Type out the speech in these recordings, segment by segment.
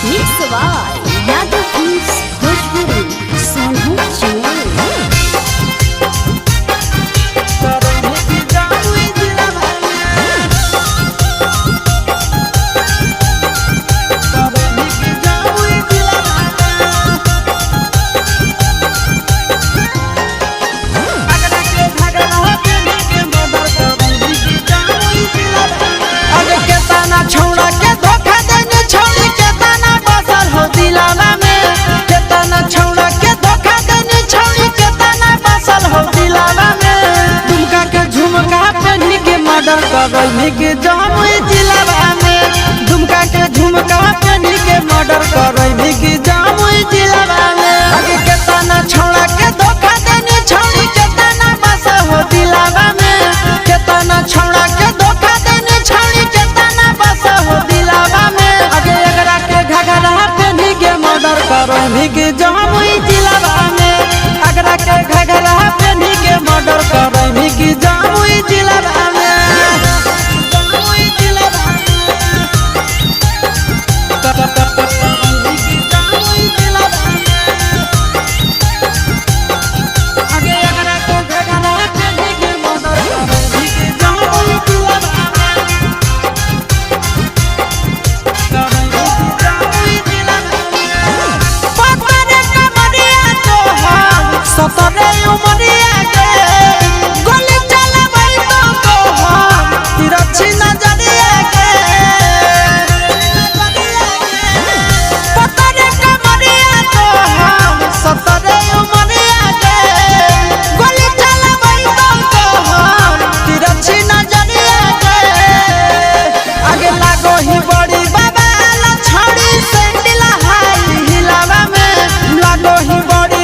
Mix by Yadav Films Bhojpuri Sonhu Chowal। छौड़ा के धोखा देने छौड़ी के ताना बसल हो दिलावा में, केतना छौड़ा के धोखा देने छौड़ी के ताना बसल हो दिलावा में। दुमका के झुमका पहनी के मर्डर करई के जमुई जिलावा में, दुमका के झुमका पहनी के मर्डर करई के जमुई जिलावा में। आगे केतना छौड़ा के धोखा देने छौड़ी के ताना बसल हो दिलावा में, केतना छौड़ा के धोखा देने छौड़ी के ताना बसल हो दिलावा में। आगे एकरा के घगरा पहनी के मर्डर करई के जमुई जिलावा में, एकरा के घगरा पहनी के मर्डर करई के जमुई जिलावा में, जमुई जिलावा में। जमुई जिलावा में। आगे एकरा के घगरा पहनी के मर्डर करई के जमुई जिलावा में। सतरे उमरिया के गोली चलबै तो तिरछी नजरिया के पतरे कमरिया तो सतरे उमरिया के गोली चलबै तो तिरछी नजरिया के। आगे लागो ही बड़ी बाबा छड़ी सैंडल हाई हिलावा में, लागो ही बड़ी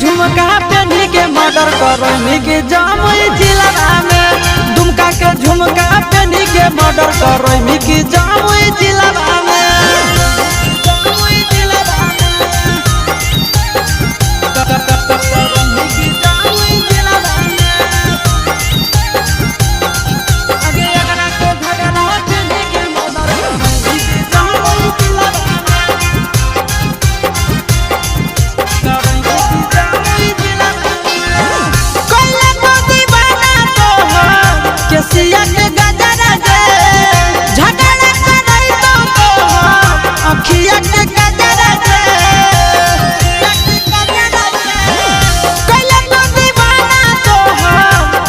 झुमका पहनी के मर्डर करई के जमुई जिलावा में, दुमका के झुमका पहनी के मर्डर करई के जमुई जिलावा में, जमुई जिलावा में। जमुई जिलावा में। आगे एकरा के घगरा पहनी के मर्डर करई के जमुई जिलावा में। केसिया के गजरा दे झगड़ा करई तो अखिया के गजरा दे कइले तो दीवाना तो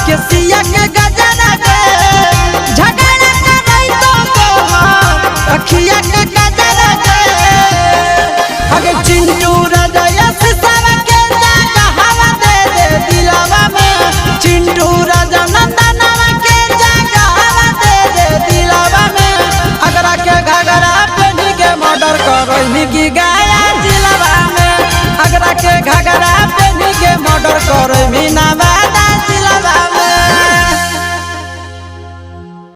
केसिया के गजरा दे झगड़ा करई तो अखिया के गजरा दे। आगे चिंटू